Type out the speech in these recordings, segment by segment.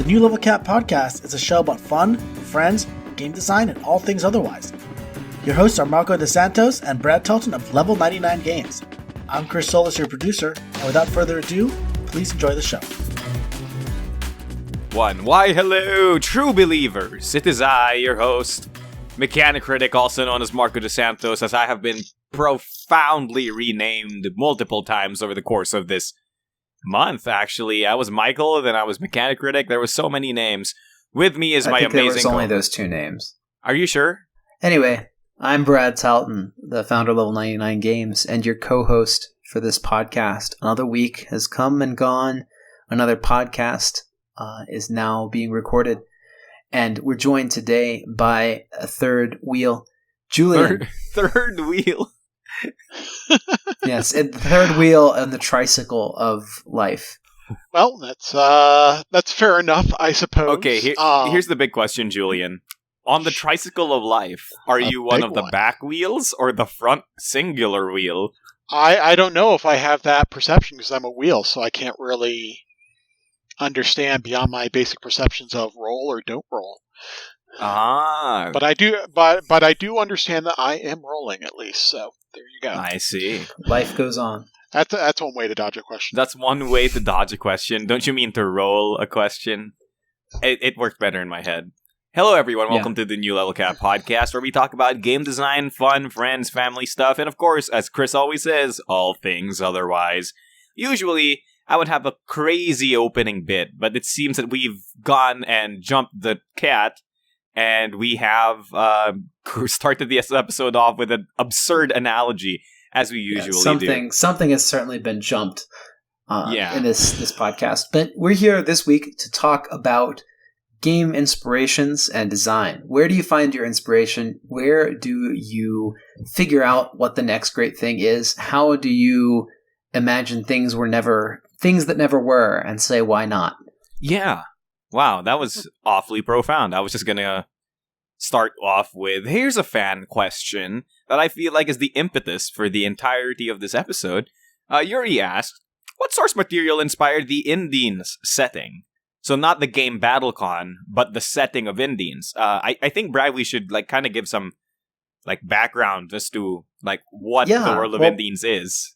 New Level Cap podcast is a show about fun, friends, game design, and all things otherwise. Your hosts are Marco DeSantos and Brad Telton of Level 99 Games. I'm Chris Solis, your producer, and without further ado, please enjoy the show. Why hello, true believers. It is I, your host, Mechanic Critic, also known as Marco DeSantos, as I have been profoundly renamed multiple times over the course of this month, actually. I was Michael, then I was Mechanic Critic. There were so many names. With me is my amazing there was only those two names. Are you sure? Anyway, I'm Brad Telton, the founder of Level 99 Games, and your co-host for this podcast. Another week has come and gone. Another podcast is now being recorded. And we're joined today by a third wheel, Julian. Third wheel? Yes, the third wheel on the tricycle of life. Well, that's fair enough, I suppose. Okay, here's the big question, Julian. On the tricycle of life, are you one of the back wheels or the front singular wheel? I don't know if I have that perception because I'm a wheel, so I can't really understand beyond my basic perceptions of roll or don't roll. Ah. But I do understand that I am rolling at least, so there you go. I see. Life goes on. That's one way to dodge a question. That's one way to dodge a question. Don't you mean to roll a question? It worked better in my head. Hello, everyone. Welcome to the New Level Cap podcast, where we talk about game design, fun, friends, family stuff, and of course, as Chris always says, all things otherwise. Usually, I would have a crazy opening bit, but it seems that we've gone and jumped the cat, and we have started this episode off with an absurd analogy, as we usually do. Something has certainly been jumped in this podcast. But we're here this week to talk about game inspirations and design. Where do you find your inspiration? Where do you figure out what the next great thing is? How do you imagine things that never were and say, why not? Yeah. Wow, that was awfully profound. I was just gonna start off with, here's a fan question that I feel like is the impetus for the entirety of this episode. Yuri asked, what source material inspired the Indines setting? So not the game BattleCon, but the setting of Indines. I think, Brad, we should kind of give some background as to what the World of Indines is.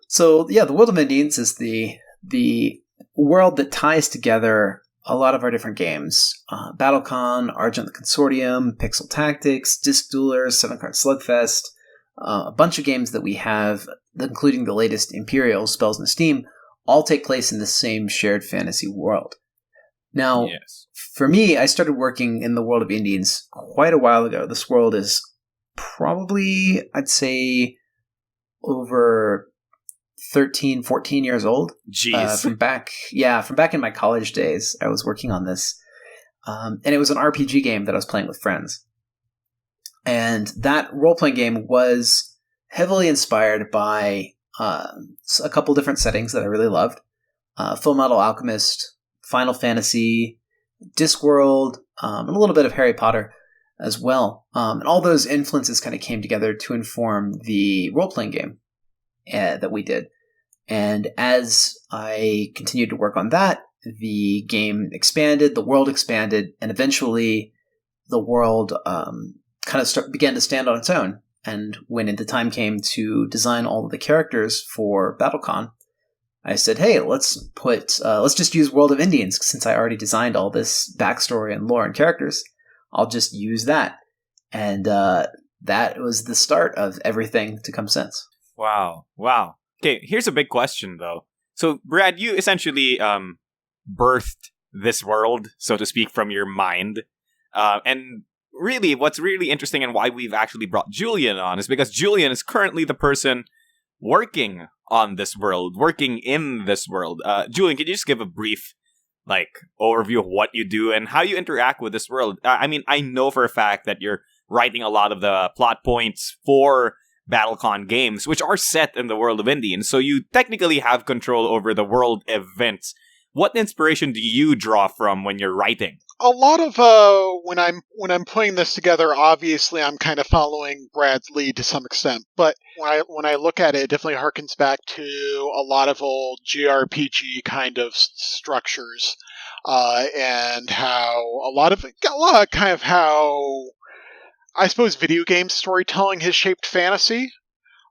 So the World of Indines is the world that ties together a lot of our different games. BattleCon, Argent the Consortium, Pixel Tactics, Disc Duelers, 7-Card Slugfest, a bunch of games that we have, including the latest Imperial, Spells and Steam, all take place in the same shared fantasy world. Now, For me, I started working in the World of Indines quite a while ago. This world is probably, I'd say, over 13, 14 years old. Jeez. From back in my college days, I was working on this. And it was an RPG game that I was playing with friends. And that role-playing game was heavily inspired by a couple different settings that I really loved. Fullmetal Alchemist, Final Fantasy, Discworld, and a little bit of Harry Potter as well. And all those influences kind of came together to inform the role-playing game that we did. And as I continued to work on that, the game expanded, the world expanded, and eventually the world began to stand on its own. And when the time came to design all of the characters for BattleCon, I said, hey, let's just use World of Indines, since I already designed all this backstory and lore and characters. I'll just use that. And that was the start of everything to come since. Wow. Okay, here's a big question, though. So, Brad, you essentially birthed this world, so to speak, from your mind. And really, what's really interesting and why we've actually brought Julian on is because Julian is currently the person working on this world, working in this world. Julian, can you just give a brief overview of what you do and how you interact with this world? I mean, I know for a fact that you're writing a lot of the plot points for BattleCon games, which are set in the World of Indines, so you technically have control over the world events. What inspiration do you draw from when you're writing? A lot of when I'm putting this together, obviously I'm kind of following Brad's lead to some extent. But when I look at it, it definitely harkens back to a lot of old JRPG kind of structures. and how a lot of kind of how I suppose video game storytelling has shaped fantasy.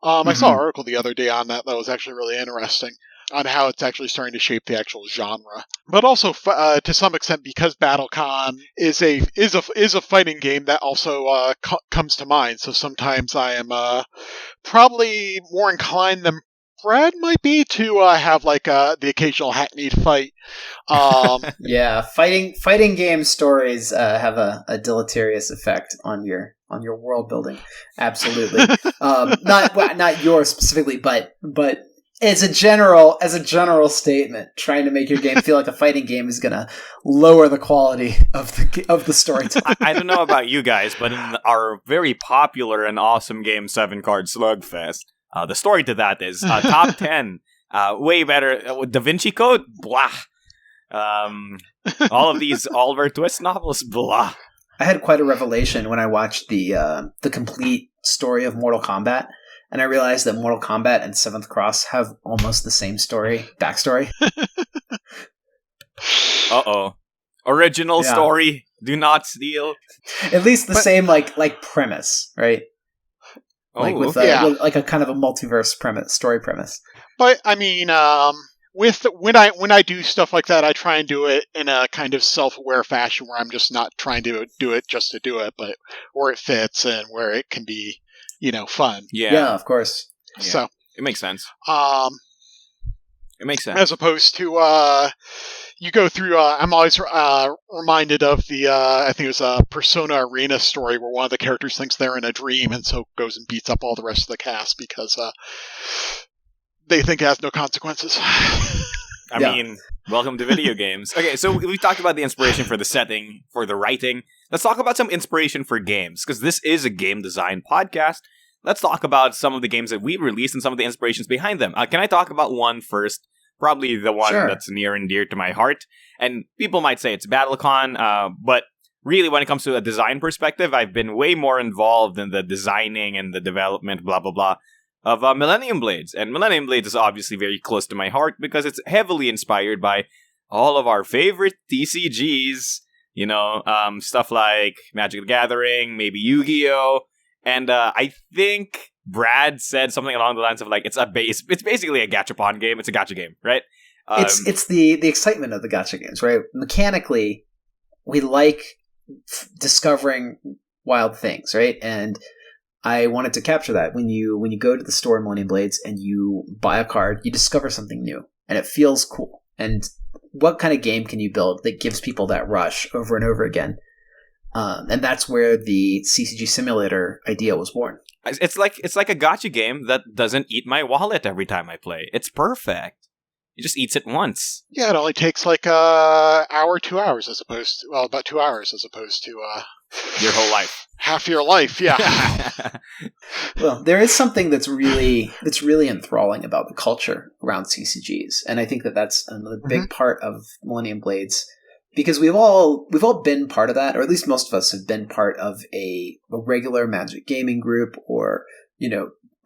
I saw an article the other day on that was actually really interesting, on how it's actually starting to shape the actual genre. But also, to some extent, because BattleCon is a fighting game, that also comes to mind. So sometimes I am probably more inclined than Brad might be to have the occasional hackneyed fight. Yeah, fighting game stories have a deleterious effect on your world building. Absolutely, not yours specifically, but as a general statement, trying to make your game feel like a fighting game is going to lower the quality of the storytelling. I don't know about you guys, but in our very popular and awesome game 7-card Slugfest, the story to that is top 10, way better. Da Vinci Code, blah. All of these Oliver Twist novels, blah. I had quite a revelation when I watched the complete story of Mortal Kombat, and I realized that Mortal Kombat and Seventh Cross have almost the same backstory. Uh-oh. Original story, do not steal. At least the same like premise, right? With a kind of a multiverse story premise. But I mean, when I do stuff like that, I try and do it in a kind of self-aware fashion where I'm just not trying to do it just to do it, but where it fits and where it can be, fun. Yeah, of course. Yeah. So it makes sense. It makes sense. As opposed to you go through. I'm always reminded of the I think it was a Persona Arena story where one of the characters thinks they're in a dream and so goes and beats up all the rest of the cast because they think it has no consequences. I mean, welcome to video games. Okay, so we've talked about the inspiration for the setting, for the writing. Let's talk about some inspiration for games, because this is a game design podcast. Let's talk about some of the games that we released and some of the inspirations behind them. Can I talk about one first? Probably the one that's near and dear to my heart. And people might say it's BattleCon, but really when it comes to a design perspective, I've been way more involved in the designing and the development, blah, blah, blah, of Millennium Blades. And Millennium Blades is obviously very close to my heart because it's heavily inspired by all of our favorite TCGs, stuff like Magic the Gathering, maybe Yu-Gi-Oh! And I think Brad said something along the lines of it's basically a gachapon game. It's a gacha game, right? It's the excitement of the gacha games, right? Mechanically, we like discovering wild things, right? And I wanted to capture that. When you go to the store in Millennium Blades and you buy a card, you discover something new, and it feels cool. And what kind of game can you build that gives people that rush over and over again? And that's where the CCG simulator idea was born. It's like a gacha game that doesn't eat my wallet every time I play. It's perfect. It just eats it once. Yeah, it only takes like hour, 2 hours about 2 hours as opposed to your whole life. Half your life, yeah. Well, there is something that's really enthralling about the culture around CCGs, and I think that's another big part of Millennium Blades. Because we've all been part of that, or at least most of us have been part of a regular Magic gaming group, or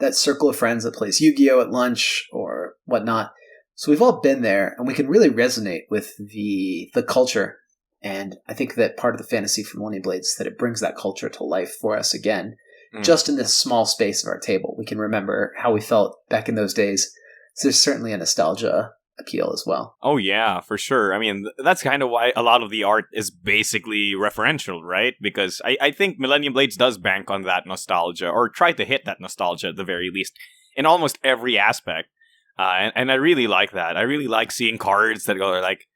that circle of friends that plays Yu-Gi-Oh at lunch or whatnot. So we've all been there, and we can really resonate with the culture. And I think that part of the fantasy for Millennium Blades is that it brings that culture to life for us again, just in this small space of our table. We can remember how we felt back in those days. So there's certainly a nostalgia appeal as well. Oh yeah, for sure. I mean, that's kind of why a lot of the art is basically referential, right? Because I think Millennium Blades does bank on that nostalgia, or try to hit that nostalgia at the very least, in almost every aspect. And I really like that. I really like seeing cards that go like,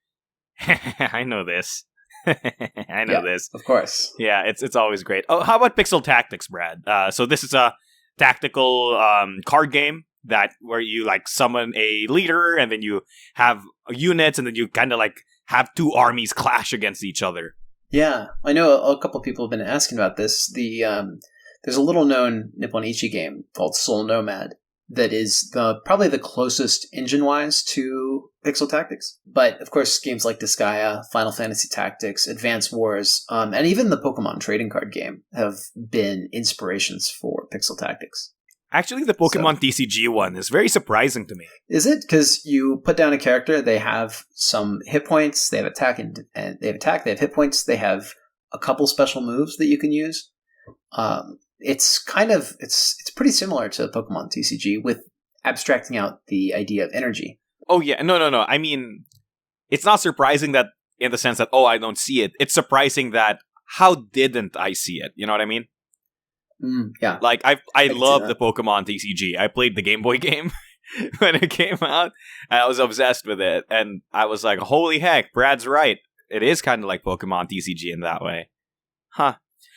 I know this. I know this. Of course. Yeah, it's always great. Oh, how about Pixel Tactics, Brad? So this is a tactical card game where you summon a leader, and then you have units, and then you kind of have two armies clash against each other. Yeah, I know a couple people have been asking about this. There's a little known Nipponichi game called Soul Nomad that is probably the closest engine-wise to Pixel Tactics. But of course, games like Disgaea, Final Fantasy Tactics, Advance Wars, and even the Pokemon trading card game have been inspirations for Pixel Tactics. Actually, the Pokemon TCG one is very surprising to me. Is it? Because you put down a character, they have some hit points, they have attack, and they have hit points, they have a couple special moves that you can use. It's pretty similar to Pokemon TCG with abstracting out the idea of energy. Oh yeah, no. I mean, it's not surprising that in the sense that, oh, I don't see it. It's surprising that how didn't I see it? You know what I mean? Yeah. Like, I love the Pokemon TCG. I played the Game Boy game when it came out, and I was obsessed with it. And I was like, holy heck, Brad's right. It is kind of like Pokemon TCG in that way. Huh.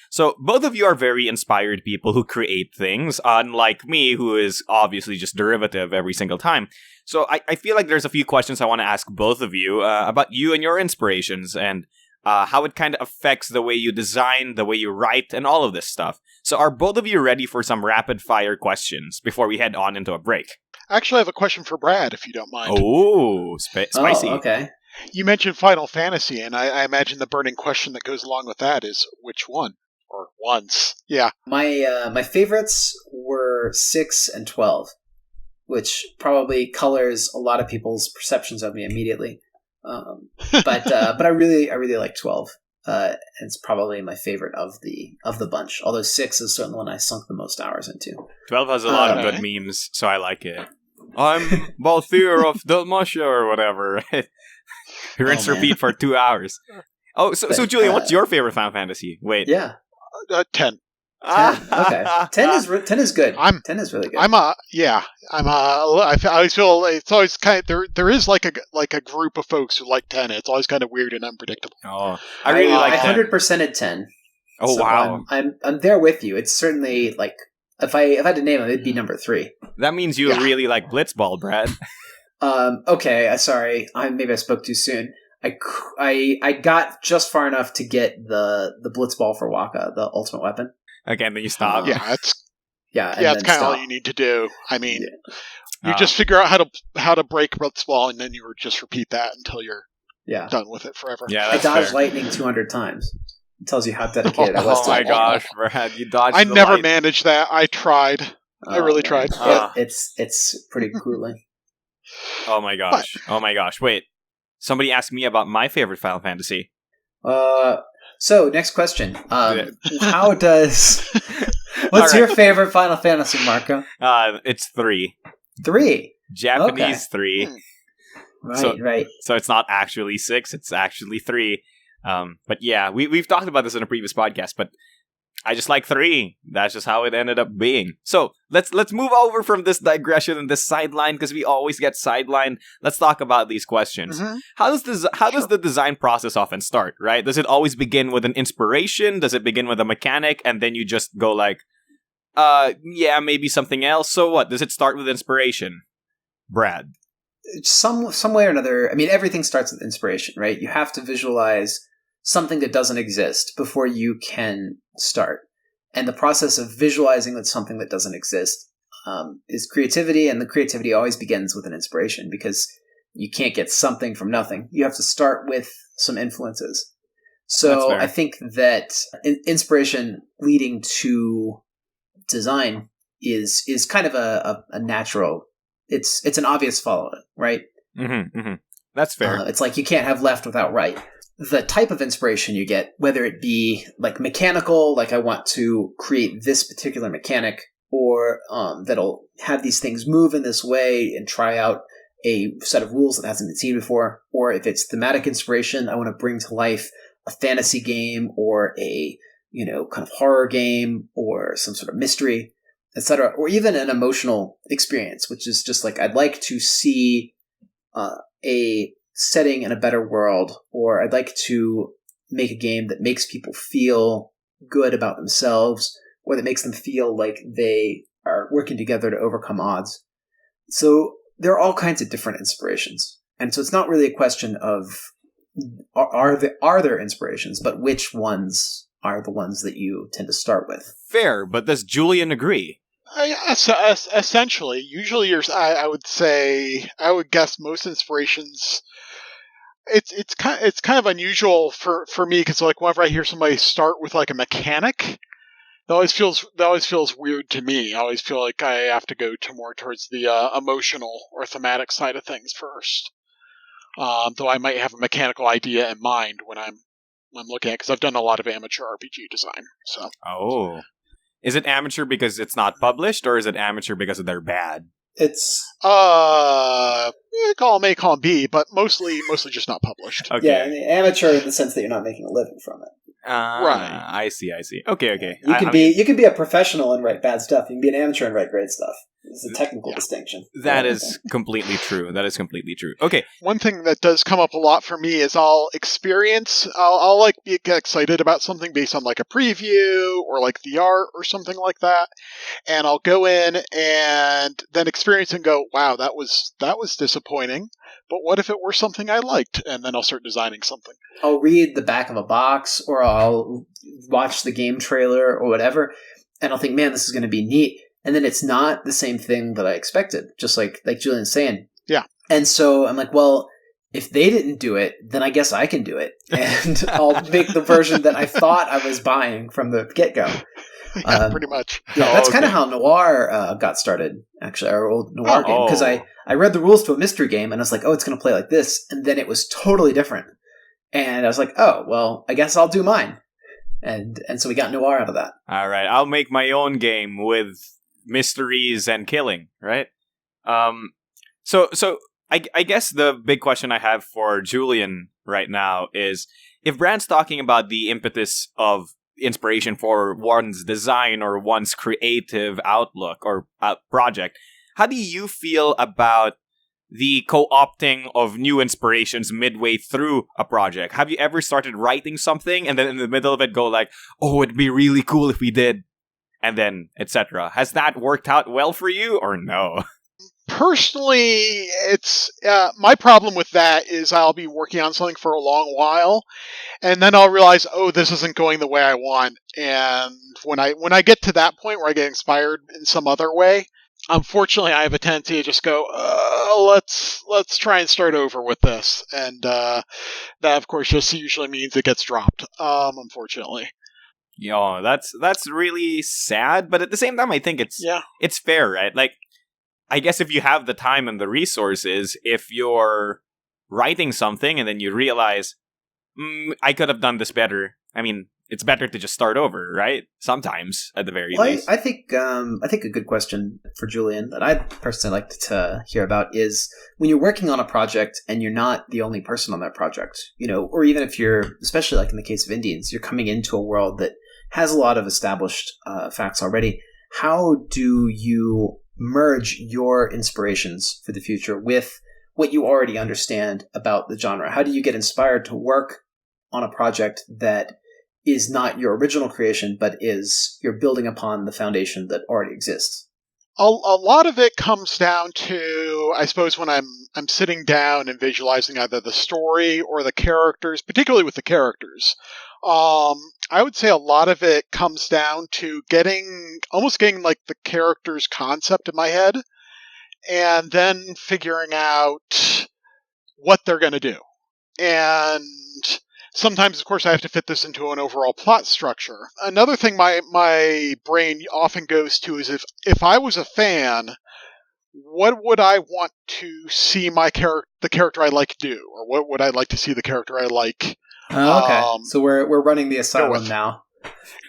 So, both of you are very inspired people who create things, unlike me, who is obviously just derivative every single time. So, I feel like there's a few questions I want to ask both of you about you and your inspirations, and how it kind of affects the way you design, the way you write, and all of this stuff. So are both of you ready for some rapid-fire questions before we head on into a break? Actually, I have a question for Brad, if you don't mind. Oh, spicy. Oh, okay. You mentioned Final Fantasy, and I imagine the burning question that goes along with that is, which one? Or ones? Yeah. My favorites were 6 and 12, which probably colors a lot of people's perceptions of me immediately. But I really like 12. It's probably my favorite of the bunch. Although 6 is certainly the one I sunk the most hours into. 12 has a lot of good memes, so I like it. I'm Balthier of Dalmatia or whatever. Rinse repeat for 2 hours. Oh, so Julian, what's your favorite Final Fantasy? Wait. Yeah. 10. 10. Okay. 10 is good. 10 is really good. I always feel it's always kind of, there is like a group of folks who like 10. It's always kind of weird and unpredictable. Oh, I really like 10. 100%ed 10. Oh, so wow. I'm there with you. It's certainly like, if I had to name it, it'd be number 3. That means you really like Blitzball, Brad. Okay, sorry. Maybe I spoke too soon. I got just far enough to get the Blitzball for Waka, the ultimate weapon. Okay, and then you stop. That's kind of all you need to do. I mean, you just figure out how to break Blitzball, and then you just repeat that until you're done with it forever. Yeah, I dodged lightning 200 times. It tells you how dedicated I was to it. Oh my gosh, Brad, you dodged I never light. managed that. I tried. I really tried. It's pretty grueling. Oh my gosh. Wait. Somebody asked me about my favorite Final Fantasy. So, next question. How does... What's your favorite Final Fantasy, Marco? It's 3. 3? Japanese 3. Right. So it's not actually 6, it's actually 3. But yeah, we've talked about this in a previous podcast, but I just like 3. That's just how it ended up being. So let's move over from this digression and this sideline, because we always get sidelined. Let's talk about these questions. Mm-hmm. How does the design process often start, right? Does it always begin with an inspiration? Does it begin with a mechanic and then you just go like, maybe something else? So what? Does it start with inspiration? Brad? Some way or another. I mean, everything starts with inspiration, right? You have to visualize something that doesn't exist before you can start. And the process of visualizing that something that doesn't exist is creativity, and the creativity always begins with an inspiration, because you can't get something from nothing. You have to start with some influences. So I think that inspiration leading to design is kind of a natural. It's an obvious follow, right? Mm-hmm, mm-hmm. That's fair. It's like you can't have left without right. The type of inspiration you get, whether it be like mechanical, like I want to create this particular mechanic, or that'll have these things move in this way and try out a set of rules that hasn't been seen before, or if it's thematic inspiration, I want to bring to life a fantasy game or a kind of horror game or some sort of mystery, etc., or even an emotional experience, which is just like I'd like to see a setting in a better world, or I'd like to make a game that makes people feel good about themselves, or that makes them feel like they are working together to overcome odds. So there are all kinds of different inspirations. And so it's not really a question of are there inspirations, but which ones are the ones that you tend to start with. Fair, but does Julian agree? Essentially, usually I would guess most inspirations. It's kind of unusual for me, because like whenever I hear somebody start with like a mechanic, that always feels weird to me. I always feel like I have to go to more towards the emotional or thematic side of things first. Though I might have a mechanical idea in mind when I'm looking at it, because I've done a lot of amateur RPG design. So. Oh. Is it amateur because it's not published, or is it amateur because they're bad? It's call them A, call them B, but mostly just not published. Okay. yeah, I mean, amateur in the sense that you're not making a living from it. Right. I see. Okay. You can be a professional and write bad stuff. You can be an amateur and write great stuff. It's a technical distinction. That is completely true. Okay. One thing that does come up a lot for me is I'll like get excited about something based on like a preview or like the art or something like that, and I'll go in and then experience and go, wow, that was disappointing. But what if it were something I liked? And then I'll start designing something. I'll read the back of a box, or I'll watch the game trailer or whatever, and I'll think, man, this is going to be neat. And then it's not the same thing that I expected, just like Julian's saying. Yeah. And so I'm like, well, if they didn't do it, then I guess I can do it. And I'll make the version that I thought I was buying from the get-go. Yeah, pretty much. Yeah, that's kind of how Noir got started, actually, our old Noir game. Because I read the rules to a mystery game, and I was like, oh, it's going to play like this. And then it was totally different. And I was like, oh, well, I guess I'll do mine. And so we got Noir out of that. All right. I'll make my own game with mysteries and killing, right? So I guess the big question I have for Julian right now is, if Brad's talking about the impetus of inspiration for one's design or one's creative outlook or project, how do you feel about the co-opting of new inspirations midway through a project? Have you ever started writing something and then in the middle of it go like, oh, it'd be really cool if we did, and then etc.? Has that worked out well for you or no? Personally, it's my problem with that is I'll be working on something for a long while, and then I'll realize, oh, this isn't going the way I want. And when I get to that point where I get inspired in some other way, unfortunately, I have a tendency to just go, let's try and start over with this, and that of course just usually means it gets dropped. Unfortunately. Yo, that's really sad, but at the same time, I think it's fair, right? Like, I guess if you have the time and the resources, if you're writing something and then you realize, I could have done this better. I mean, it's better to just start over, right? Sometimes, at the very least. I think a good question for Julian that I'd personally like to hear about is, when you're working on a project and you're not the only person on that project, or even if you're, especially like in the case of Indines, you're coming into a world that has a lot of established facts already. How do you merge your inspirations for the future with what you already understand about the genre? How do you get inspired to work on a project that is not your original creation, but you're building upon the foundation that already exists? A lot of it comes down to, I suppose, when I'm sitting down and visualizing either the story or the characters, particularly with the characters. I would say a lot of it comes down to getting like the character's concept in my head, and then figuring out what they're going to do. And sometimes, of course, I have to fit this into an overall plot structure. Another thing my brain often goes to is, if I was a fan, what would I want to see the character I like do? Or what would I like to see the character I like? Oh, okay. So we're running the asylum now.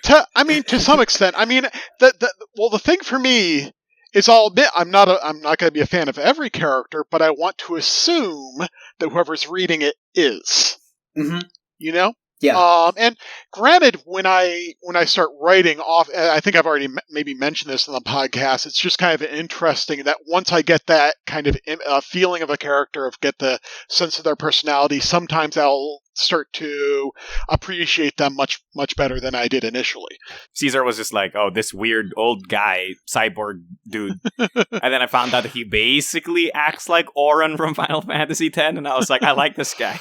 To some extent. I mean, the thing for me is, I'll admit, I'm not going to be a fan of every character, but I want to assume that whoever's reading it is. Mm-hmm. Yeah. And granted, when I start writing off, I think I've already maybe mentioned this in the podcast, it's just kind of interesting that once I get that kind of feeling of a character, get the sense of their personality, sometimes I'll start to appreciate them much, much better than I did initially. Caesar was just like, oh, this weird old guy, cyborg dude. And then I found out that he basically acts like Auron from Final Fantasy X, and I was like, I like this guy.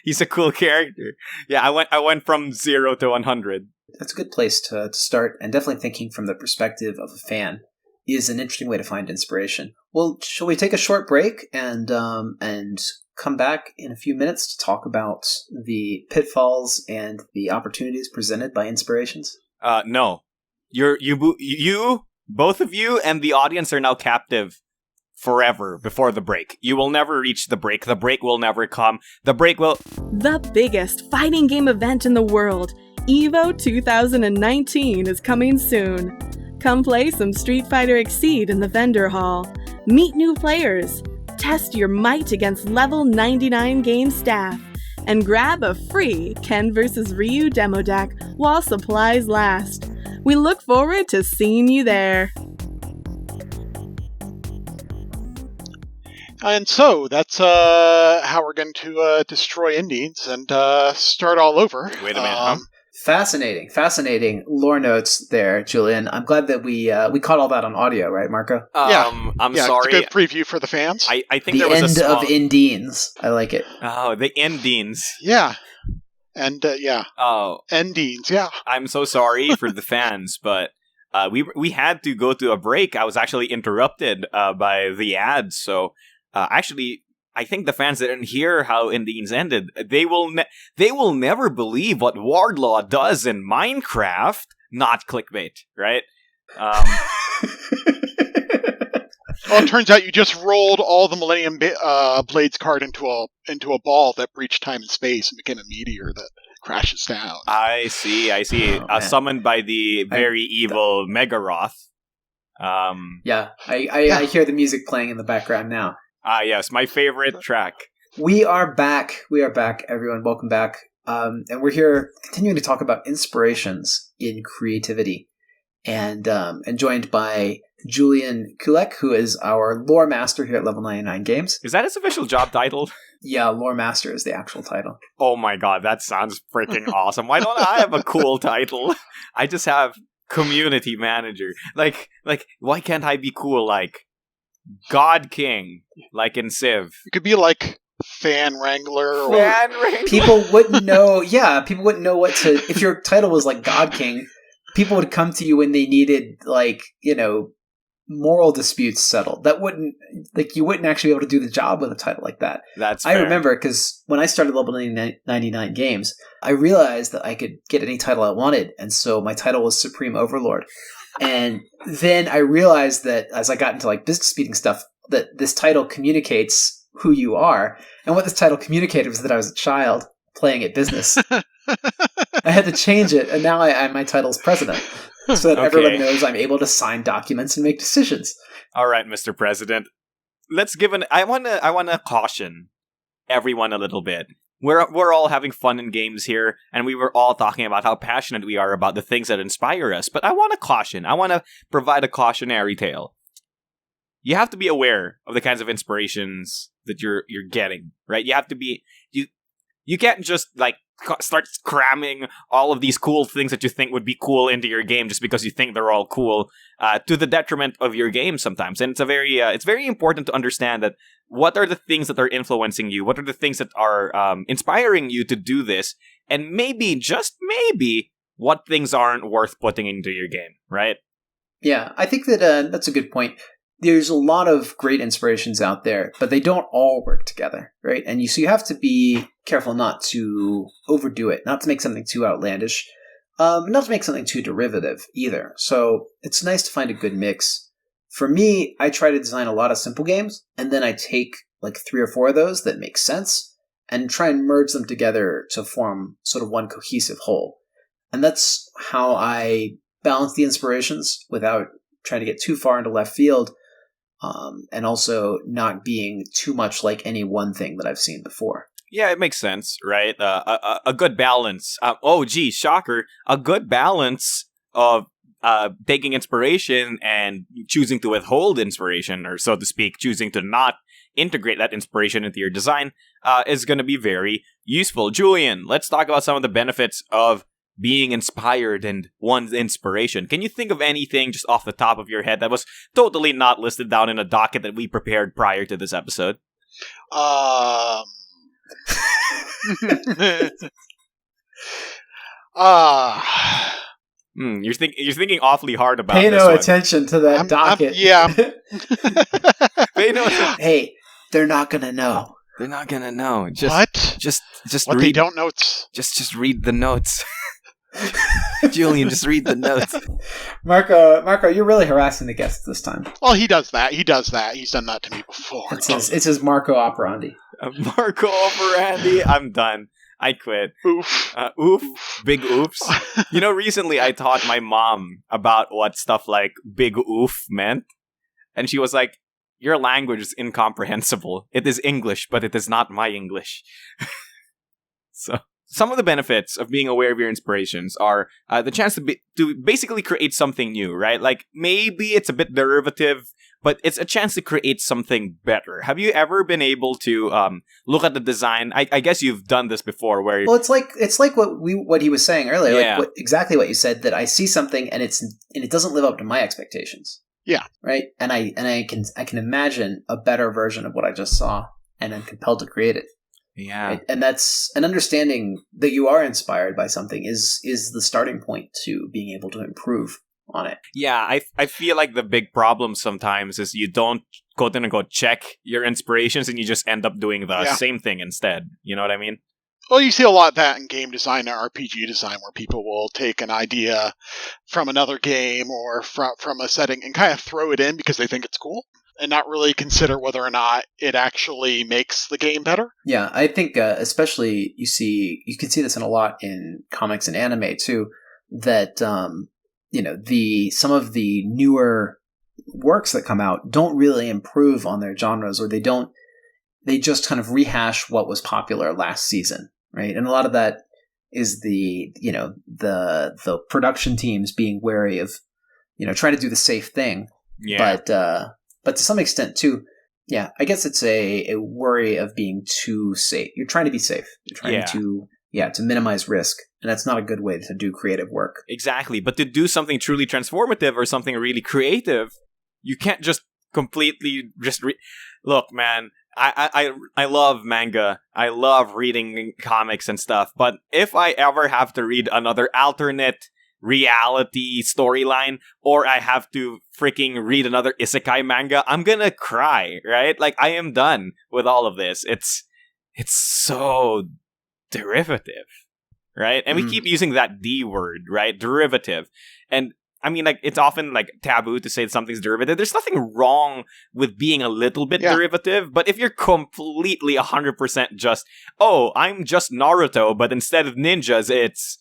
He's a cool character. Yeah, I went from 0 to 100. That's a good place to start, and definitely thinking from the perspective of a fan is an interesting way to find inspiration. Well, shall we take a short break and come back in a few minutes to talk about the pitfalls and the opportunities presented by inspirations? No. both of you and the audience are now captive forever before the break. You will never reach the break. The break will never come. The biggest fighting game event in the world, EVO 2019, is coming soon. Come play some Street Fighter Exceed in the vendor hall. Meet new players. Test your might against level 99 game staff. And grab a free Ken vs. Ryu demo deck while supplies last. We look forward to seeing you there. And so that's how we're going to destroy Indines and start all over. Wait a minute, Fascinating lore notes there, Julian. I'm glad that we caught all that on audio, right, Marco? I'm sorry. It's a good preview for the fans. I think the there was end a small... of Indines. I like it. Oh, the Indines. Yeah. And, Oh. Indines, yeah. I'm so sorry for the fans, but we had to go to a break. I was actually interrupted by the ads, so actually... I think the fans didn't hear how Indines ended. They will never believe what Wardlaw does in Minecraft. Not clickbait, right? Well, it turns out you just rolled all the Millennium Blades card into a ball that breached time and space and became a meteor that crashes down. I see. Oh, Summoned by the very evil Megaroth. I hear the music playing in the background now. Yes, my favorite track. We are back, everyone. Welcome back. And we're here continuing to talk about inspirations in creativity. And joined by Julian Kulek, who is our lore master here at Level 99 Games. Is that his official job title? Yeah, lore master is the actual title. Oh my god, that sounds freaking awesome. Why don't I have a cool title? I just have community manager. Like, why can't I be cool like God King, like in Civ? You could be like Fan Wrangler. People wouldn't know. Yeah, people wouldn't know what to. If your title was like God King, people would come to you when they needed, moral disputes settled. That wouldn't, you wouldn't actually be able to do the job with a title like that. That's fair. I remember because when I started Level 99 Games, I realized that I could get any title I wanted, and so my title was Supreme Overlord. And then I realized that as I got into business speaking stuff, that this title communicates who you are. And what this title communicated was that I was a child playing at business. I had to change it, and now my title's president, so that everyone knows I'm able to sign documents and make decisions. All right, Mr. President. Let's give I want to caution everyone a little bit. We're all having fun in games here, and we were all talking about how passionate we are about the things that inspire us. But I want to caution. I want to provide a cautionary tale. You have to be aware of the kinds of inspirations that you're getting, right? You have to be you can't just start cramming all of these cool things that you think would be cool into your game just because you think they're all cool, to the detriment of your game sometimes. And it's very important to understand that what are the things that are influencing you? What are the things that are inspiring you to do this? And maybe, just maybe, what things aren't worth putting into your game, right? Yeah, I think that that's a good point. There's a lot of great inspirations out there, but they don't all work together, right? And so you have to be careful not to overdo it, not to make something too outlandish, not to make something too derivative either. So it's nice to find a good mix. For me, I try to design a lot of simple games, and then I take 3 or 4 of those that make sense and try and merge them together to form sort of one cohesive whole. And that's how I balance the inspirations without trying to get too far into left field, and also not being too much like any one thing that I've seen before. Yeah, it makes sense, right? A good balance. Shocker. A good balance of taking inspiration and choosing to withhold inspiration, or so to speak, choosing to not integrate that inspiration into your design, is going to be very useful. Julian, let's talk about some of the benefits of being inspired and one's inspiration. Can you think of anything just off the top of your head that was totally not listed down in a docket that we prepared prior to this episode? You're thinking awfully hard about this. Pay no one. attention to that docket. Pay no attention. Hey, they're not gonna know. They're not gonna know. What? Just what read. They don't notes. Just read the notes. Julian, just read the notes. Marco, you're really harassing the guests this time. Well, he does that. He's done that to me before. It's his Marco operandi. Marco operandi. I'm done. I quit. Oof. Oof. Big oops. Recently I taught my mom about what stuff like big oof meant. And she was like, your language is incomprehensible. It is English, but it is not my English. So, some of the benefits of being aware of your inspirations are the chance to basically create something new, right? Like, maybe it's a bit derivative, but it's a chance to create something better. Have you ever been able to look at the design? I guess you've done this before, where it's like what he was saying earlier, yeah. Exactly what you said. That I see something and it doesn't live up to my expectations. Yeah, right. And I can imagine a better version of what I just saw, and I'm compelled to create it. Yeah, right? And that's an understanding that you are inspired by something is the starting point to being able to improve on it. Yeah, I feel like the big problem sometimes is you don't quote unquote check your inspirations and you just end up doing the same thing instead. You know what I mean? Well, you see a lot of that in game design and RPG design, where people will take an idea from another game or from a setting and kind of throw it in because they think it's cool, and not really consider whether or not it actually makes the game better. Yeah, I think especially you can see this in a lot in comics and anime too, that some of the newer works that come out don't really improve on their genres, or they just kind of rehash what was popular last season, right? And a lot of that is the production teams being wary of trying to do the safe thing. Yeah. But to some extent too, yeah, I guess it's a worry of being too safe. You're trying to be safe. You're trying to minimize risk, and that's not a good way to do creative work. Exactly, but to do something truly transformative or something really creative, you can't just completely look, man. I love manga. I love reading comics and stuff. But if I ever have to read another alternate reality storyline, or I have to freaking read another isekai manga, I'm gonna cry, right? Like, I am done with all of this. It's so derivative, right? And we keep using that D word, right? Derivative. And I mean, like, it's often like taboo to say something's derivative. There's nothing wrong with being a little bit derivative, but if you're completely 100% just, I'm just Naruto, but instead of ninjas, it's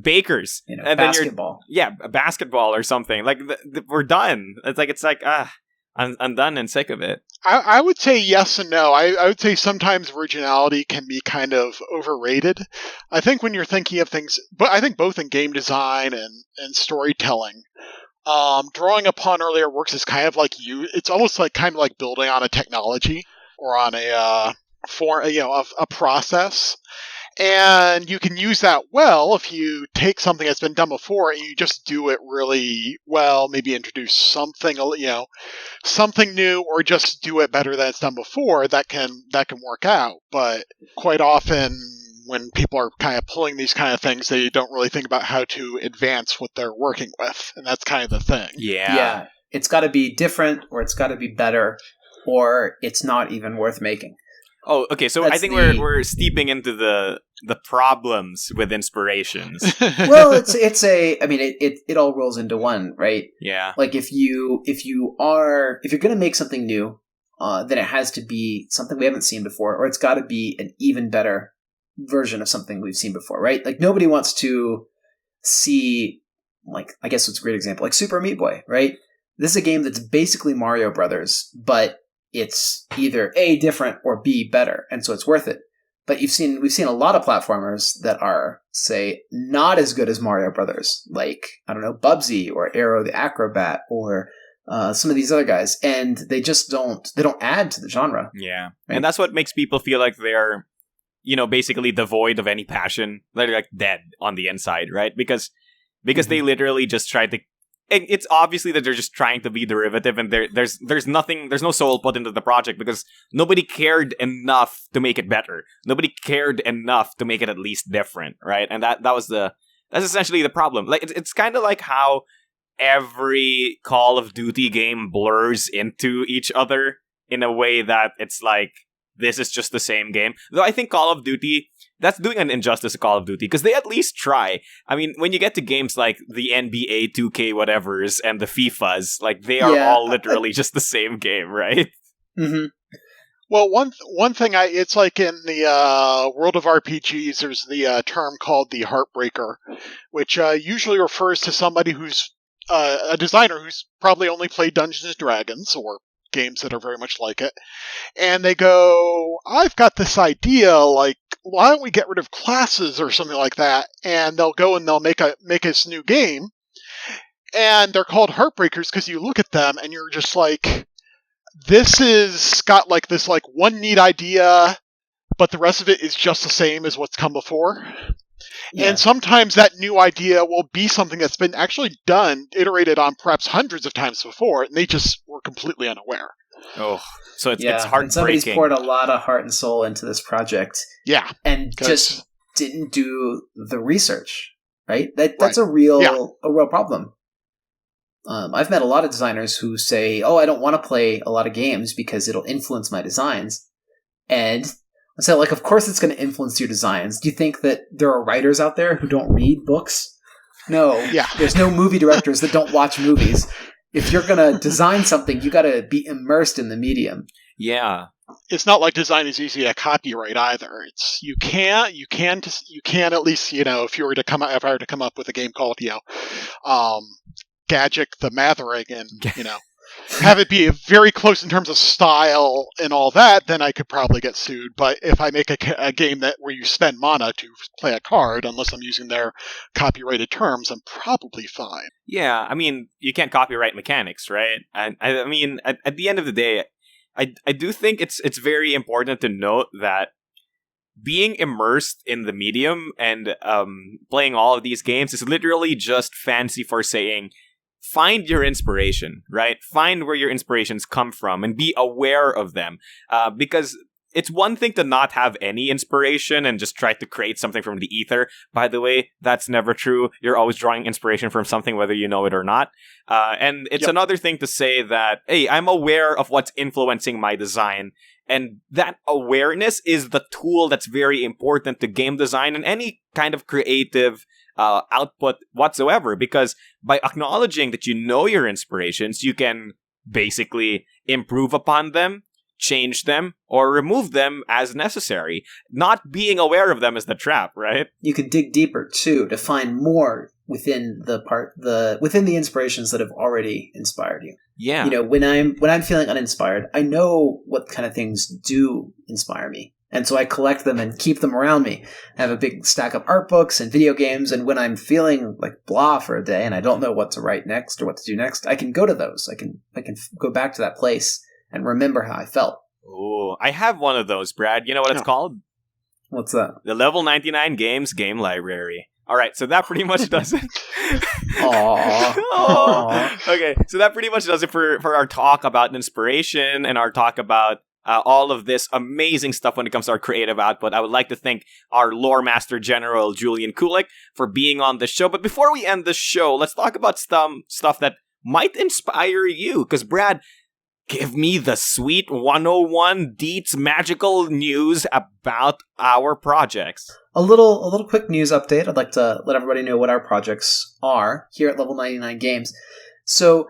bakers, and basketball. Then basketball or something. Like, we're done. It's like I'm done and sick of it. I would say yes and no. I would say sometimes originality can be kind of overrated. I think when you're thinking of things, but I think both in game design and storytelling, drawing upon earlier works is kind of like it's almost like kind of like building on a technology or on a process. And you can use that well if you take something that's been done before and you just do it really well, maybe introduce something new, or just do it better than it's done before. That can work out. But quite often when people are kind of pulling these kind of things, they don't really think about how to advance what they're working with. And that's kind of the thing. Yeah. It's got to be different, or it's got to be better, or it's not even worth making. Oh, okay. So I think we're steeping into the problems with inspirations. Well, it all rolls into one, right? Yeah. Like if you're going to make something new, then it has to be something we haven't seen before, or it's got to be an even better version of something we've seen before, right? Like, nobody wants to see, like, I guess what's a great example, like Super Meat Boy, right? This is a game that's basically Mario Brothers, but it's either A, different, or B, better, and so it's worth it. But we've seen a lot of platformers that are, say, not as good as Mario Brothers, like, I don't know, Bubsy or Aero the Acrobat or some of these other guys, and they just don't add to the genre. Yeah, right? And that's what makes people feel like they're, basically devoid of any passion. They're like dead on the inside, right? Because they literally just try to. It's obviously that they're just trying to be derivative, and there's no soul put into the project because nobody cared enough to make it better. Nobody cared enough to make it at least different, right? And that's essentially the problem. Like, it's kind of like how every Call of Duty game blurs into each other in a way that it's like, this is just the same game. Though I think Call of Duty that's doing an injustice to Call of Duty, because they at least try. I mean, when you get to games like the NBA 2K whatevers and the FIFAs, like, they are all literally just the same game, right? Mm-hmm. Well, one thing it's like in the World of RPGs, there's the term called the Heartbreaker, which usually refers to somebody who's a designer who's probably only played Dungeons and Dragons or games that are very much like it, and they go, I've got this idea, like, why don't we get rid of classes or something like that? And they'll go and they'll make this new game, and they're called Heartbreakers because you look at them and you're just like, this is got like this like one neat idea, but the rest of it is just the same as what's come before. Yeah. And sometimes that new idea will be something that's been actually done, iterated on perhaps hundreds of times before, and they just were completely unaware. Oh, so it's heartbreaking. And somebody's poured a lot of heart and soul into this project. Yeah. And just didn't do the research, right? That's a real problem. I've met a lot of designers who say, I don't want to play a lot of games because it'll influence my designs. And I say, like, of course it's going to influence your designs. Do you think that there are writers out there who don't read books? No. Yeah. There's no movie directors that don't watch movies. If you're going to design something, you got to be immersed in the medium. Yeah. It's not like design is easy to copyright either. It's you can at least, if I were to come up with a game called, Gadget the Mathering, and have it be very close in terms of style and all that, then I could probably get sued. But if I make a game where you spend mana to play a card, unless I'm using their copyrighted terms, I'm probably fine. Yeah, I mean, you can't copyright mechanics, right? And I mean, at the end of the day, I do think it's very important to note that being immersed in the medium and playing all of these games is literally just fancy for saying, find your inspiration, right? Find where your inspirations come from and be aware of them. Because it's one thing to not have any inspiration and just try to create something from the ether. By the way, that's never true. You're always drawing inspiration from something, whether you know it or not. And it's another thing to say that, hey, I'm aware of what's influencing my design. And that awareness is the tool that's very important to game design and any kind of creative output whatsoever, because by acknowledging that you know your inspirations, you can basically improve upon them, change them, or remove them as necessary. Not being aware of them is the trap, right? You can dig deeper too to find more within within the inspirations that have already inspired you. Yeah. When I'm feeling uninspired, I know what kind of things do inspire me. And so I collect them and keep them around me. I have a big stack of art books and video games, and when I'm feeling like blah for a day and I don't know what to write next or what to do next, I can go to those. I can go back to that place and remember how I felt. Oh, I have one of those, Brad. You know what it's called? What's that? The Level 99 Games Game Library. All right, so that pretty much does it. Aww. Okay, so that pretty much does it for our talk about inspiration and our talk about all of this amazing stuff when it comes to our creative output. I would like to thank our lore master general, Julian Kulik, for being on the show. But before we end the show, let's talk about some stuff that might inspire you. Because, Brad, give me the sweet 101 deets magical news about our projects. A little quick news update. I'd like to let everybody know what our projects are here at Level 99 Games. So,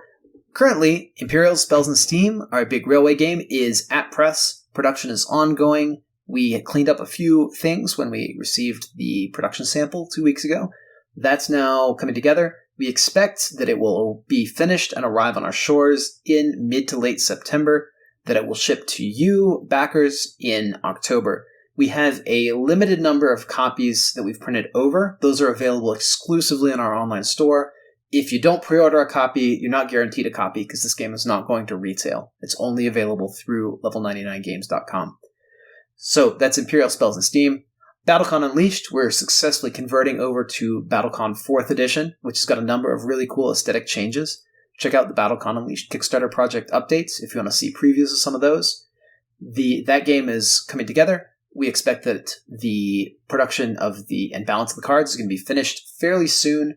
currently, Imperial Spells and Steam, our big railway game, is at press. Production is ongoing. We had cleaned up a few things when we received the production sample 2 weeks ago. That's now coming together. We expect that it will be finished and arrive on our shores in mid to late September, that it will ship to you, backers, in October. We have a limited number of copies that we've printed over. Those are available exclusively in our online store. If you don't pre-order a copy, you're not guaranteed a copy because this game is not going to retail. It's only available through level99games.com. So that's Imperial Spells and Steam. BattleCon Unleashed, we're successfully converting over to BattleCon 4th Edition, which has got a number of really cool aesthetic changes. Check out the BattleCon Unleashed Kickstarter project updates if you want to see previews of some of those. That game is coming together. We expect that the production of and balance of the cards is going to be finished fairly soon.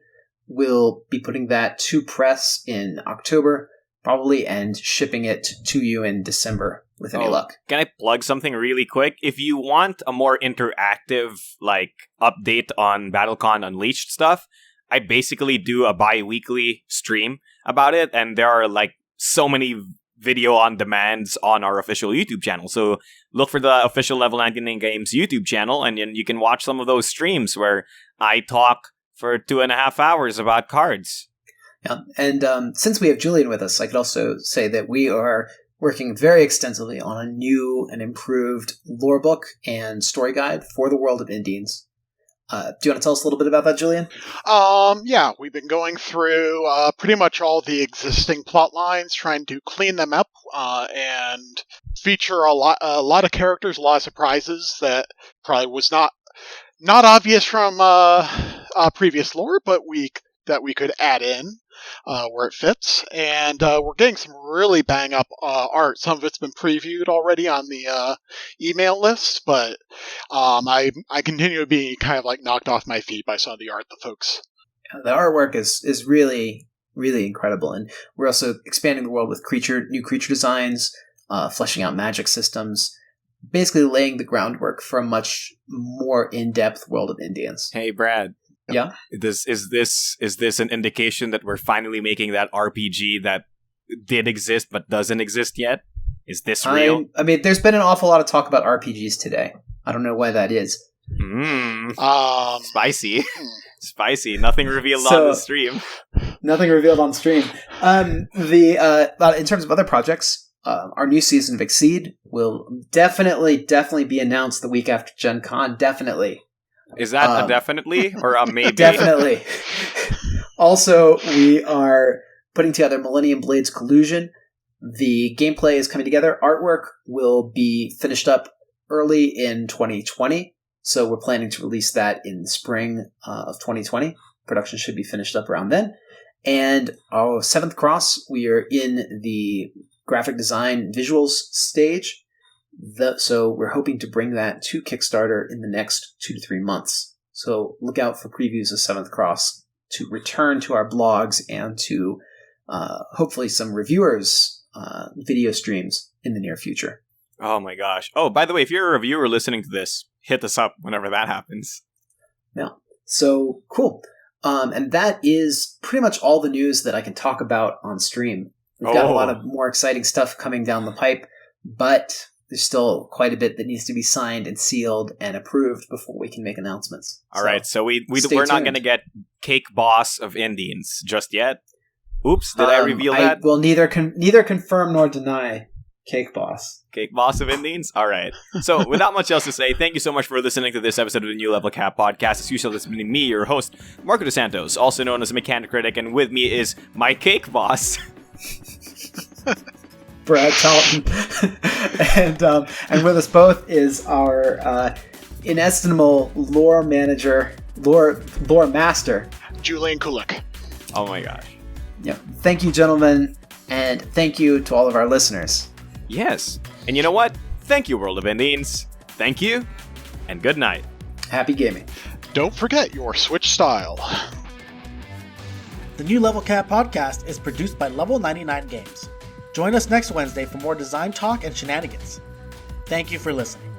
We'll be putting that to press in October, probably, and shipping it to you in December with any luck. Can I plug something really quick? If you want a more interactive, update on BattleCon Unleashed stuff, I basically do a bi-weekly stream about it, and there are, so many video on demands on our official YouTube channel. So look for the official Level 99 Games YouTube channel, and you can watch some of those streams where I talk for 2.5 hours about cards. Yeah, and since we have Julian with us, I could also say that we are working very extensively on a new and improved lore book and story guide for the World of Indines. Do you want to tell us a little bit about that, Julian? Yeah, we've been going through pretty much all the existing plot lines, trying to clean them up and feature a lot of characters, a lot of surprises that probably was not obvious from previous lore, but we could add in where it fits. And we're getting some really bang up art. Some of it's been previewed already on the email list, but I continue to be kind of knocked off my feet by some of the art the folks. The artwork is really, really incredible. And we're also expanding the world with new creature designs, fleshing out magic systems, basically laying the groundwork for a much more in-depth World of Indines. Hey, Brad. Yeah. Is this an indication that we're finally making that RPG that did exist but doesn't exist yet? Is this real? I mean, there's been an awful lot of talk about RPGs today. I don't know why that is. Spicy. Spicy. Nothing revealed on the stream. Nothing revealed on stream. In terms of other projects, our new season of Exceed will definitely be announced the week after Gen Con. Definitely. Is that a definitely or a maybe? Definitely. Also, we are putting together Millennium Blades Collusion. The gameplay is coming together. Artwork will be finished up early in 2020. So we're planning to release that in spring of 2020. Production should be finished up around then. And our Seventh Cross, we are in the graphic design visuals stage. So we're hoping to bring that to Kickstarter in the next 2 to 3 months. So look out for previews of Seventh Cross to return to our blogs and to hopefully some reviewers' video streams in the near future. Oh my gosh. Oh, by the way, if you're a reviewer listening to this, hit us up whenever that happens. Yeah. So cool. And that is pretty much all the news that I can talk about on stream. We've got a lot of more exciting stuff coming down the pipe, but there's still quite a bit that needs to be signed and sealed and approved before we can make announcements. All right, so we're not going to get Cake Boss of Indines just yet. Oops, did I reveal that? Will neither confirm nor deny Cake Boss. Cake Boss of Indines? All right. So without much else to say, thank you so much for listening to this episode of the New Level Cap Podcast. As usual, it's been me, your host, Marco DeSantos, also known as a Mechanic Critic, and with me is my Cake Boss, Brad Talton. and with us both is our inestimable lore master, Julian Kulik. Oh my gosh. Yeah. Thank you, gentlemen, and thank you to all of our listeners. Yes. And you know what? Thank you, World of Indines. Thank you, and good night. Happy gaming. Don't forget your Switch style. The New Level Cap Podcast is produced by Level 99 Games. Join us next Wednesday for more design talk and shenanigans. Thank you for listening.